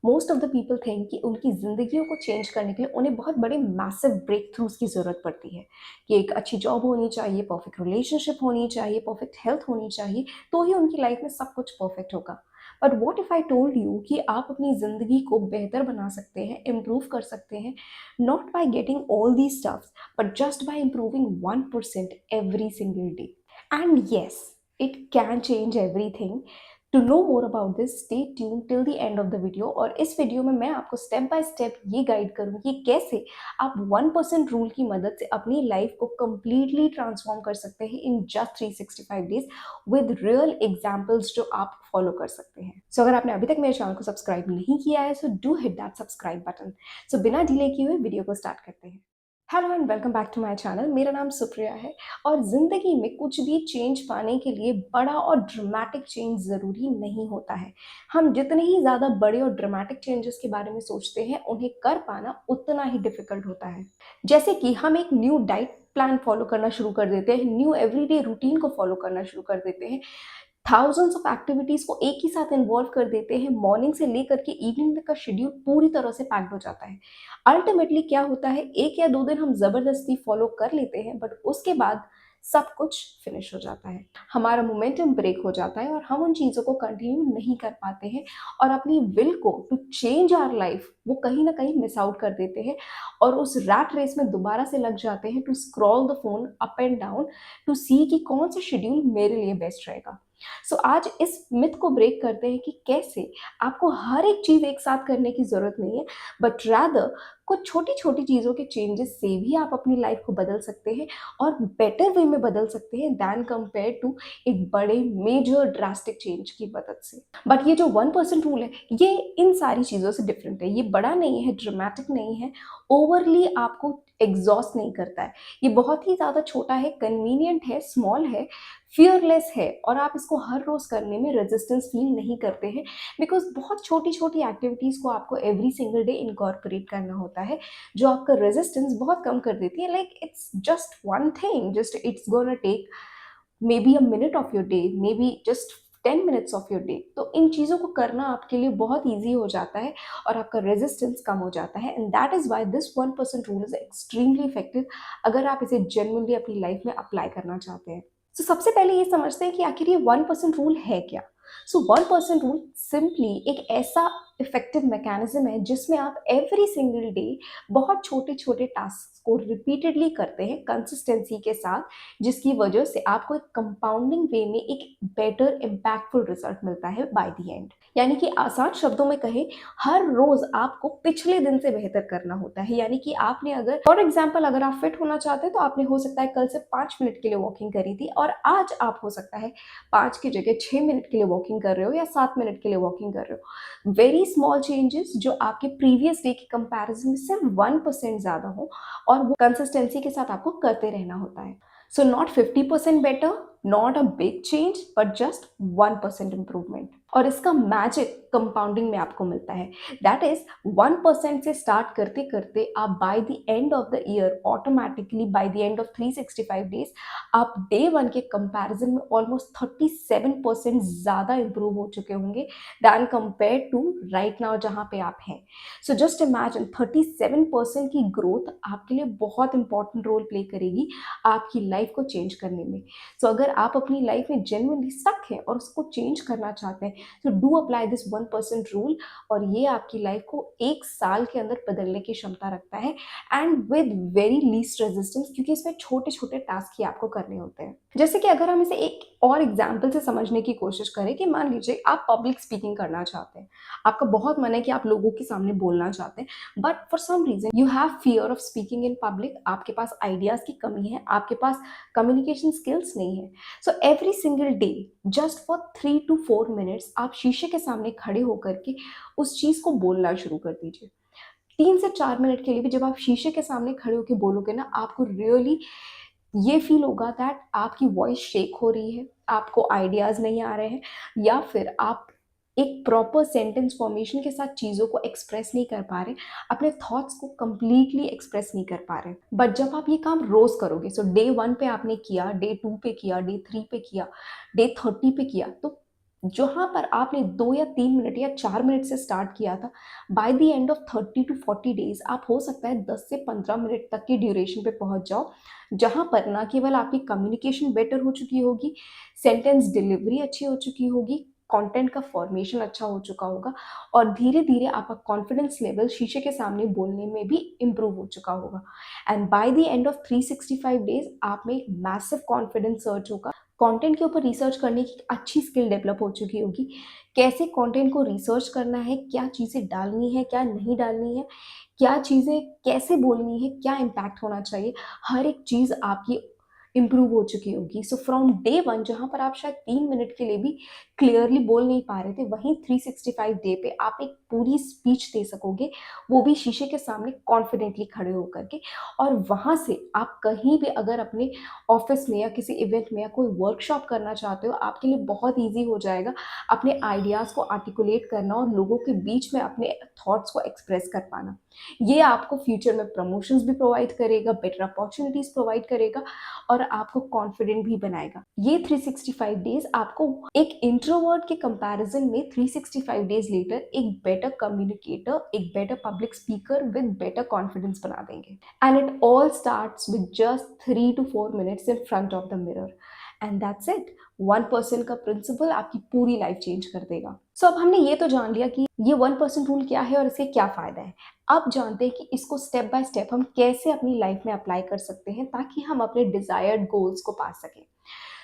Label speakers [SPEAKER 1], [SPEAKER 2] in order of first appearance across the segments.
[SPEAKER 1] Most of the people think कि उनकी ज़िंदगियों को चेंज करने के लिए उन्हें बहुत बड़े मैसिव ब्रेक थ्रूज की ज़रूरत पड़ती है कि एक अच्छी जॉब होनी चाहिए, परफेक्ट रिलेशनशिप होनी चाहिए, परफेक्ट हेल्थ होनी चाहिए, तो ही उनकी लाइफ में सब कुछ परफेक्ट होगा। But what if I told you कि आप अपनी ज़िंदगी को बेहतर बना सकते हैं, इम्प्रूव कर सकते हैं, not by getting all the stuffs but just by improving 1% every single day. And yes, it can change everything. To know more about this, stay tuned till the end of the video. और इस video में मैं आपको step by step ये guide करूँगी कि कैसे आप 1% रूल की मदद से अपनी लाइफ को completely ट्रांसफॉर्म कर सकते हैं in just 365 days with real examples जो आप फॉलो कर सकते हैं। सो अगर आपने अभी तक मेरे चैनल को सब्सक्राइब नहीं किया है so do hit that subscribe button. So बिना डिले किए हुए वीडियो को स्टार्ट करते हैं। Hello and welcome back to my channel. मेरा नाम सुप्रिया है और ज़िंदगी में कुछ भी चेंज पाने के लिए बड़ा और ड्रामेटिक चेंज ज़रूरी नहीं होता है। हम जितने ही ज़्यादा बड़े और ड्रामेटिक चेंजेस के बारे में सोचते हैं उन्हें कर पाना उतना ही डिफ़िकल्ट होता है। जैसे कि हम एक न्यू डाइट प्लान फॉलो करना शुरू कर देते हैं, न्यू एवरीडे रूटीन को फॉलो करना शुरू कर देते हैं, थाउजेंड्स ऑफ एक्टिविटीज़ को एक ही साथ इन्वॉल्व कर देते हैं, मॉर्निंग से लेकर के इवनिंग तक का शेड्यूल पूरी तरह से पैक्ड हो जाता है। अल्टीमेटली क्या होता है, 1 या 2 दिन हम ज़बरदस्ती फॉलो कर लेते हैं बट उसके बाद सब कुछ फिनिश हो जाता है। हमारा मोमेंटम ब्रेक हो जाता है और हम उन चीज़ों को कंटिन्यू नहीं कर पाते हैं और अपनी विल को टू चेंज आवर लाइफ वो कहीं न कहीं मिस आउट कर देते हैं और उस रैट रेस में दोबारा से लग जाते हैं to scroll the phone up and down to see कि कौन सा शेड्यूल मेरे लिए बेस्ट रहेगा। सो आज इस मिथ को ब्रेक करते हैं कि कैसे आपको हर एक चीज़ एक साथ करने की ज़रूरत नहीं है बट रादर कुछ छोटी-छोटी चीज़ों के चेंजेस से भी आप अपनी लाइफ को बदल सकते हैं और बेटर वे में बदल सकते हैं दैन कंपेयर टू एक बड़े मेजर ड्रास्टिक चेंज की मदद से। बट ये जो 1% रूल है, ये इन सारी चीज़ों से डिफरेंट है। ये बड़ा नहीं है, ड्रामेटिक नहीं है, ओवरली आपको एग्ज़ॉस्ट नहीं करता है। ये बहुत ही ज़्यादा छोटा है, कन्वीनिएंट है, स्मॉल है, फियरलेस है और आप इसको हर रोज़ करने में रेजिस्टेंस फील नहीं करते हैं बिकॉज़ बहुत छोटी-छोटी एक्टिविटीज़ को आपको एवरी सिंगल डे इनकॉर्पोरेट करना होता है, जो आपका रेजिस्टेंस बहुत कम कर देती है। Like it's just one thing, just it's gonna take maybe a minute of your day, maybe just 10 minutes of your day. तो इन चीज़ों को करना आपके लिए बहुत ईज़ी हो जाता है और आपका रेजिस्टेंस कम हो जाता है and that is why this 1% rule is extremely effective अगर आप इसे जेन्युइनली अपनी लाइफ में अप्लाई करना चाहते हैं। तो सबसे पहले ये समझते हैं कि आखिर ये 1% रूल है क्या? सो 1% रूल सिंपली एक ऐसा इफेक्टिव मैकेनिज्म है जिसमें आप एवरी सिंगल डे बहुत छोटे-छोटे टास्क को रिपीटेडली करते हैं कंसिस्टेंसी के साथ, जिसकी वजह से आपको एक कंपाउंडिंग वे में एक बेटर इम्पैक्टफुल रिजल्ट मिलता है बाय द एंड। यानी कि आसान शब्दों में कहें, हर रोज आपको पिछले दिन से बेहतर करना होता है। यानी कि आपने अगर फॉर एग्जाम्पल अगर आप फिट होना चाहते हैं तो आपने हो सकता है कल से 5 मिनट के लिए वॉकिंग करी थी और आज आप हो सकता है 5 की जगह 6 मिनट के लिए वॉकिंग कर रहे हो या 7 मिनट के लिए वॉकिंग कर रहे हो। वेरी स्मॉल चेंजेस जो आपके प्रीवियस डे के कंपैरिजन में सिर्फ 1% ज़्यादा हो और वो कंसिस्टेंसी के साथ आपको करते रहना होता है। So not 50% better, not a big change but just 1% improvement. और इसका मैजिक कंपाउंडिंग में आपको मिलता है। दैट इज 1% से स्टार्ट करते करते आप bye the end of the year automatically bye the end of 365 days आप डे 1 के कंपैरिजन में ऑलमोस्ट 37% ज़्यादा इंप्रूव हो चुके होंगे than compare to right now जहाँ पे आप हैं। सो जस्ट इमेजिन 37% की ग्रोथ आपके लिए बहुत इंपॉर्टेंट रोल प्ले करेगी आपकी लाइफ को चेंज करने में। सो अगर आप अपनी लाइफ में जेन्युइनली स्टक हैं और उसको चेंज करना चाहते हैं तो डू अप्लाई दिस 1% रूल और ये आपकी लाइफ को 1 साल के अंदर बदलने की क्षमता रखता है and with very least resistance, क्योंकि इसमें छोटे छोटे टास्क ही आपको करने होते हैं। जैसे कि अगर हम इसे एक और एग्जाम्पल से समझने की कोशिश करें कि मान लीजिए आप पब्लिक स्पीकिंग करना चाहते हैं, आपका बहुत मन है कि आप लोगों के सामने बोलना चाहते हैं but for some reason you have fear of speaking in public, आपके पास आइडियाज की कमी है, आपके पास कम्युनिकेशन स्किल्स नहीं है। So every single day just for 3 to 4 minutes आप शीशे के सामने खड़े होकर के उस चीज़ को बोलना शुरू कर दीजिए। 3 से 4 मिनट के लिए भी जब आप शीशे के सामने खड़े होकर बोलोगे ना, आपको रियली ये फील होगा दैट आपकी वॉइस शेक हो रही है, आपको आइडियाज़ नहीं आ रहे हैं या फिर आप एक प्रॉपर सेंटेंस फॉर्मेशन के साथ चीज़ों को एक्सप्रेस नहीं कर पा रहे, अपने थॉट्स को कंप्लीटली एक्सप्रेस नहीं कर पा रहे। बट जब आप ये काम रोज़ करोगे, सो डे 1 पे आपने किया, डे 2 पे किया, डे 3 पे किया, डे 30 पे किया, तो जहाँ पर आपने 2 या 3 मिनट या 4 मिनट से स्टार्ट किया था, by the end of 30 to 40 days आप हो सकता है 10 से 15 मिनट तक की ड्यूरेशन पे पहुँच जाओ, जहाँ पर ना केवल आपकी कम्युनिकेशन बेटर हो चुकी होगी, सेंटेंस डिलीवरी अच्छी हो चुकी होगी, कंटेंट का फॉर्मेशन अच्छा हो चुका होगा और धीरे-धीरे आपका कॉन्फिडेंस लेवल शीशे के सामने बोलने में भी इम्प्रूव हो चुका होगा। And bye the end of 365 days आप में एक मैसिव कॉन्फिडेंस सर्ज होगा। कंटेंट के ऊपर रिसर्च करने की अच्छी स्किल डेवलप हो चुकी होगी। कैसे कंटेंट को रिसर्च करना है, क्या चीज़ें डालनी है, क्या नहीं डालनी है, क्या चीज़ें कैसे बोलनी है, क्या इम्पैक्ट होना चाहिए, हर एक चीज़ आपकी इम्प्रूव हो चुकी होगी। सो फ्रॉम डे 1 जहाँ पर आप शायद 3 मिनट के लिए भी क्लियरली बोल नहीं पा रहे थे, वहीं 365 डे पे आप एक पूरी स्पीच दे सकोगे, वो भी शीशे के सामने कॉन्फिडेंटली खड़े होकर के। और वहाँ से आप कहीं भी अगर अपने ऑफिस में या किसी इवेंट में या कोई वर्कशॉप करना चाहते हो, आपके लिए बहुत ईज़ी हो जाएगा अपने आइडियाज़ को आर्टिकुलेट करना और लोगों के बीच में अपने थॉट्स को एक्सप्रेस कर पाना। ये आपको फ्यूचर में प्रमोशंस भी प्रोवाइड करेगा, बेटर अपॉर्च्युनिटीज़ प्रोवाइड करेगा और आपको कॉन्फिडेंट भी बनाएगा। ये 365 डेज़ आपको एक इंट्रोवर्ट के कंपैरिजन में 365 डेज़ लेटर एक बेटर कम्युनिकेटर, एक better public speaker with better confidence बना देंगे। And it all starts with just 3 to 4 minutes in front of the mirror and that's it. 1% का प्रिंसिपल आपकी पूरी लाइफ चेंज कर देगा। सो अब हमने ये तो जान लिया कि ये 1% रूल क्या है और इसके क्या फ़ायदा है। अब जानते हैं कि इसको स्टेप बाय स्टेप हम कैसे अपनी लाइफ में अप्लाई कर सकते हैं ताकि हम अपने डिज़ायर्ड गोल्स को पा सकें।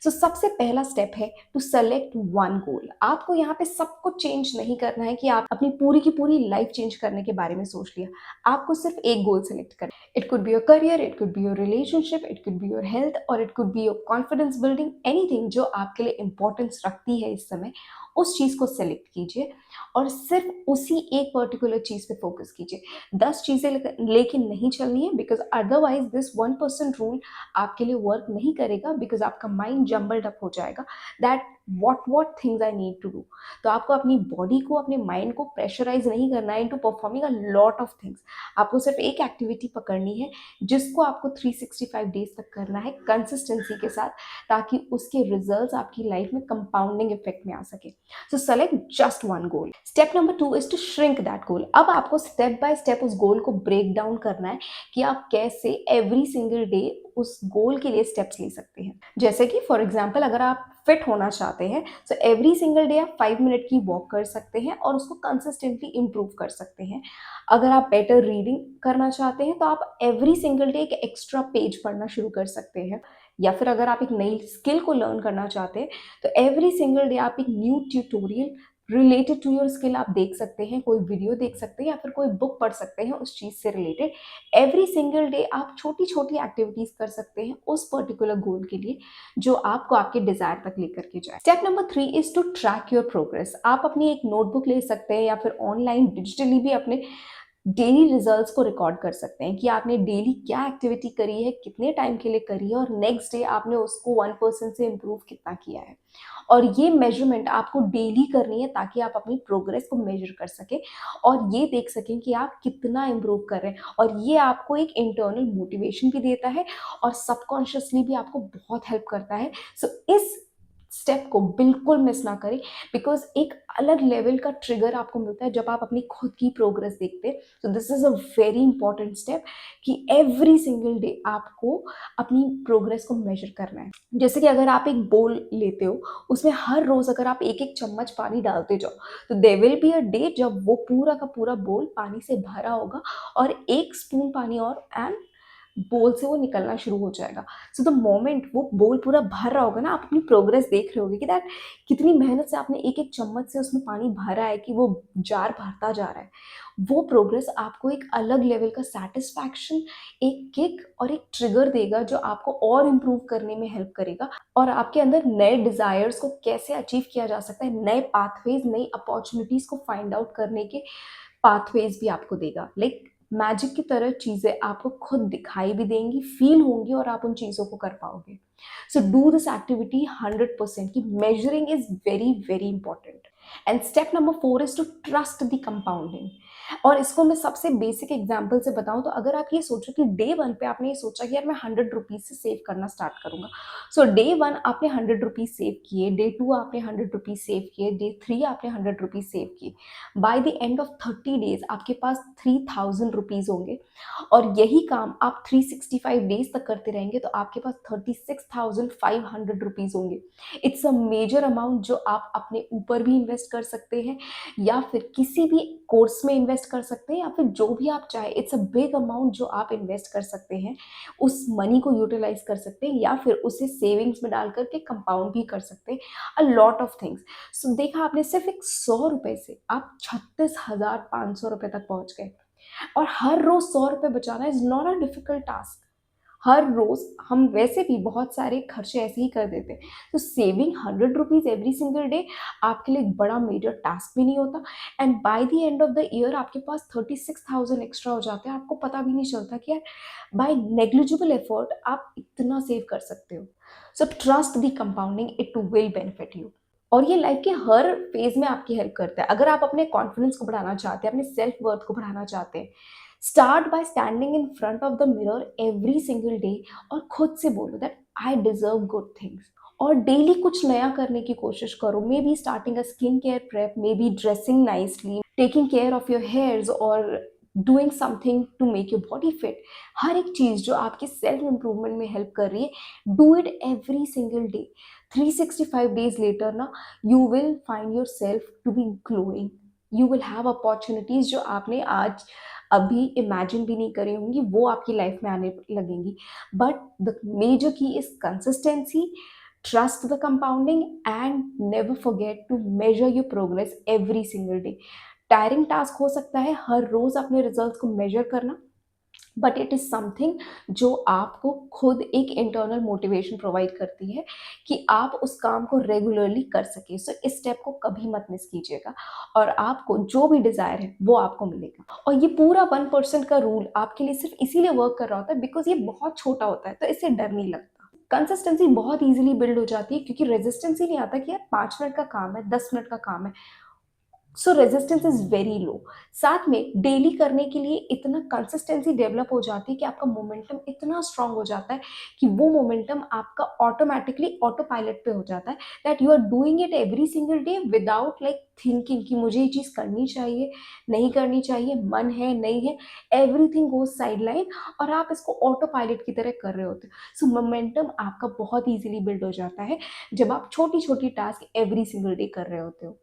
[SPEAKER 1] सो सबसे पहला स्टेप है टू सेलेक्ट वन गोल। आपको यहाँ पे सब कुछ चेंज नहीं करना है कि आप अपनी पूरी की पूरी लाइफ चेंज करने के बारे में सोच लिया। आपको सिर्फ एक गोल सेलेक्ट करना है। It could be your career, it could be your relationship, it could be your health और it could be your confidence building, anything जो आपके लिए इंपॉर्टेंस रखती है इस समय, उस चीज़ को सेलेक्ट कीजिए और सिर्फ उसी एक पर्टिकुलर चीज़ पे फोकस कीजिए। 10 चीज़ें लेकिन नहीं चलनी है, बिकॉज अदरवाइज दिस 1% रूल आपके लिए वर्क नहीं करेगा, बिकॉज आपका माइंड जम्बल्ड अप हो जाएगा that what things I need to do. तो आपको अपनी बॉडी को, अपने माइंड को प्रेशराइज नहीं करना है into performing a lot of things. आपको सिर्फ एक एक्टिविटी पकड़नी है जिसको आपको 365 डेज तक करना है कंसिस्टेंसी के साथ, ताकि उसके रिजल्ट्स आपकी लाइफ में कंपाउंडिंग इफेक्ट में आ सके। So select just one goal. Step number 2 is to shrink that goal. अब आपको स्टेप बाय स्टेप उस गोल को ब्रेक डाउन करना है कि आप कैसे एवरी सिंगल डे उस गोल के लिए स्टेप्स ले सकते हैं। जैसे कि फॉर एग्जाम्पल अगर आप फिट होना चाहते हैं, सो एवरी सिंगल डे आप 5 मिनट की वॉक कर सकते हैं और उसको कंसिस्टेंटली इम्प्रूव कर सकते हैं। अगर आप बेटर रीडिंग करना चाहते हैं तो आप एवरी सिंगल डे एक एक्स्ट्रा पेज पढ़ना शुरू कर सकते हैं। या फिर अगर आप एक नई स्किल को लर्न करना चाहते हैं तो एवरी सिंगल डे आप एक new tutorial related to your skill आप देख सकते हैं, कोई वीडियो देख सकते हैं या फिर कोई बुक पढ़ सकते हैं उस चीज़ से रिलेटेड। एवरी सिंगल डे आप छोटी छोटी एक्टिविटीज कर सकते हैं उस पर्टिकुलर गोल के लिए जो आपको आपके डिजायर तक लेकर के जाए। Step number 3 is to track your progress. आप अपनी एक नोटबुक ले सकते हैं या फिर ऑनलाइन डिजिटली भी अपने डेली रिजल्ट्स को रिकॉर्ड कर सकते हैं कि आपने डेली क्या एक्टिविटी करी है, कितने टाइम के लिए करी है और नेक्स्ट डे आपने उसको 1% से इम्प्रूव कितना किया है। और ये मेजरमेंट आपको डेली करनी है ताकि आप अपनी प्रोग्रेस को मेजर कर सकें और ये देख सकें कि आप कितना इम्प्रूव कर रहे हैं। और ये आपको एक इंटरनल मोटिवेशन भी देता है और सबकॉन्शियसली भी आपको बहुत हेल्प करता है। सो इस स्टेप को बिल्कुल मिस ना करें, बिकॉज एक अलग लेवल का ट्रिगर आपको मिलता है जब आप अपनी खुद की प्रोग्रेस देखते हैं। So this is a very important step कि एवरी सिंगल डे आपको अपनी प्रोग्रेस को मेजर करना है। जैसे कि अगर आप एक बोल लेते हो, उसमें हर रोज अगर आप एक एक चम्मच पानी डालते जाओ तो there will be a day जब वो पूरा का पूरा बोल पानी से भरा होगा और एक स्पून पानी और एंड बोल से वो निकलना शुरू हो जाएगा। सो द मोमेंट वो बोल पूरा भर रहा होगा ना, आप अपनी प्रोग्रेस देख रहे होगे कि दैट कितनी मेहनत से आपने एक एक चम्मच से उसमें पानी भरा है कि वो जार भरता जा रहा है। वो प्रोग्रेस आपको एक अलग लेवल का सेटिस्फैक्शन, एक किक और एक ट्रिगर देगा जो आपको और इम्प्रूव करने में हेल्प करेगा और आपके अंदर नए डिजायर्स को कैसे अचीव किया जा सकता है, नए पाथवेज, नई अपॉर्चुनिटीज को फाइंड आउट करने के पाथवेज भी आपको देगा। लाइक मैजिक की तरह चीज़ें आपको खुद दिखाई भी देंगी, फील होंगी और आप उन चीज़ों को कर पाओगे। So do this activity 100%। Key measuring is very very important. And step number 4 is to trust the compounding. और इसको मैं सबसे बेसिक एग्जांपल से बताऊँ तो अगर आप ये सोचो कि डे 1 पे आपने ये सोचा कि यार मैं 100 रुपीज़ से सेव करना स्टार्ट करूँगा। सो डे 1 आपने 100 रुपीज़ सेव किए, डे 2 आपने 100 रुपीज़ सेव किए, डे 3 आपने 100 रुपीज़ सेव किए। Bye the end of 30 days आपके पास 3000 रुपीज़ होंगे और यही काम आप 365 डेज़ तक करते रहेंगे तो आपके पास 36,500 रुपीज़ होंगे। इट्स अ मेजर अमाउंट जो आप अपने ऊपर भी इन्वेस्ट कर सकते हैं या फिर किसी भी कोर्स में इन्वेस्ट कर सकते हैं या फिर जो भी आप चाहें। इट्स अ बिग अमाउंट जो आप इन्वेस्ट कर सकते हैं, उस मनी को यूटिलाइज कर सकते हैं या फिर उसे सेविंग्स में डाल करके कंपाउंड भी कर सकते हैं। A lot of things. So देखा आपने, सिर्फ एक 100 रुपए से आप 36,500 रुपए तक पहुंच गए। और हर रोज 100 रुपए बचाना is not a difficult task. हर रोज हम वैसे भी बहुत सारे खर्चे ऐसे ही कर देते हैं, तो saving 100 rupees every single day आपके लिए एक बड़ा मेजर टास्क भी नहीं होता। And bye the end of the year आपके पास 36,000 एक्स्ट्रा हो जाते हैं, आपको पता भी नहीं चलता कि यार बाय नेग्लिजिबल एफर्ट आप इतना सेव कर सकते हो। So trust the compounding, it will benefit you. और ये लाइफ के हर फेज में आपकी हेल्प करता है। अगर आप अपने कॉन्फिडेंस को बढ़ाना चाहते हैं, अपने सेल्फ वर्थ को बढ़ाना चाहते हैं, start by standing in front of the mirror every single day और खुद से बोलो that I deserve good things. और डेली कुछ नया करने की कोशिश करो। Maybe starting a skin care prep, maybe dressing nicely, taking care of your hairs और doing something to make your body fit. हर एक चीज जो आपके सेल्फ इंप्रूवमेंट में हेल्प कर रही है, do it every single day. 365 days later ना, you will find yourself to be glowing. You will have opportunities जो आपने आज अभी इमेजिन भी नहीं करी होंगी, वो आपकी लाइफ में आने लगेंगी। But the major key is consistency, trust the compounding and never forget to measure your progress every single day. Tiring task हो सकता है हर रोज अपने रिजल्ट्स को मेजर करना, बट इट इज़ समथिंग जो आपको खुद एक इंटरनल मोटिवेशन प्रोवाइड करती है कि आप उस काम को रेगुलरली कर सकें। सो इस स्टेप को कभी मत मिस कीजिएगा और आपको जो भी डिज़ायर है वो आपको मिलेगा। और ये पूरा 1% का रूल आपके लिए सिर्फ इसीलिए वर्क कर रहा होता है बिकॉज ये बहुत छोटा होता है, तो इससे डर नहीं लगता। कंसिस्टेंसी बहुत ईजिली बिल्ड हो जाती है क्योंकि रेजिस्टेंस ही नहीं आता कि यार 5 मिनट का काम है, 10 मिनट का काम है। सो रेजिस्टेंस इज वेरी लो। साथ में डेली करने के लिए इतना कंसिस्टेंसी डेवलप हो जाती है कि आपका मोमेंटम इतना स्ट्रांग हो जाता है कि वो मोमेंटम आपका ऑटोमेटिकली ऑटो पायलट पे हो जाता है, that you are doing it every single day without like thinking कि मुझे ये चीज़ करनी चाहिए, नहीं करनी चाहिए, मन है नहीं है। एवरीथिंग गोज साइड लाइन और आप इसको ऑटो पायलट की तरह कर रहे होते हो। सो मोमेंटम आपका बहुत ईजिली बिल्ड हो जाता है जब आप छोटी छोटी टास्क एवरी सिंगल डे कर रहे होते हो।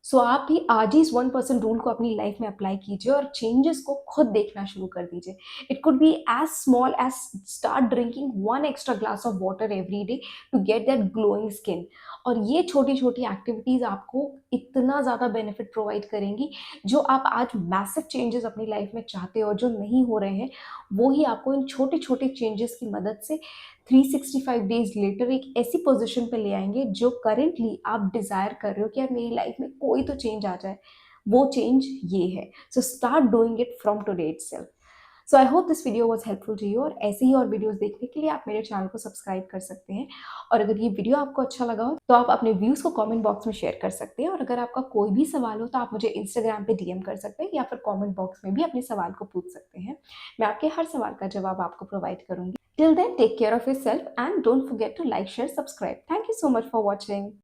[SPEAKER 1] सो आप भी आज ही इस 1% रूल को अपनी लाइफ में अप्लाई कीजिए और चेंजेस को खुद देखना शुरू कर दीजिए। It could be as small as start drinking 1 extra glass of water every day to get that glowing skin. और ये छोटी छोटी एक्टिविटीज आपको इतना ज़्यादा बेनिफिट प्रोवाइड करेंगी। जो आप आज मैसिव चेंजेस अपनी लाइफ में चाहते हो जो नहीं हो रहे हैं, वो ही आपको इन छोटे छोटे चेंजेस की मदद से 365 डेज लेटर एक ऐसी पोजीशन पे ले आएंगे जो करेंटली आप डिजायर कर रहे हो कि यार मेरी लाइफ में कोई तो चेंज आ जाए। वो चेंज ये है। So start doing it from today itself. So I hope this video was helpful to you और ऐसे ही और वीडियोस देखने के लिए आप मेरे चैनल को सब्सक्राइब कर सकते हैं। और अगर ये वीडियो आपको अच्छा लगा हो तो आप अपने व्यूज़ को कमेंट बॉक्स में शेयर कर सकते हैं। और अगर आपका कोई भी सवाल हो तो आप मुझे इंस्टाग्राम पे डीएम कर सकते हैं या फिर कमेंट बॉक्स में भी अपने सवाल को पूछ सकते हैं। मैं आपके हर सवाल का जवाब आपको प्रोवाइड करूंगी। Till then, take care of yourself and don't forget to like, share, subscribe. Thank you so much for watching.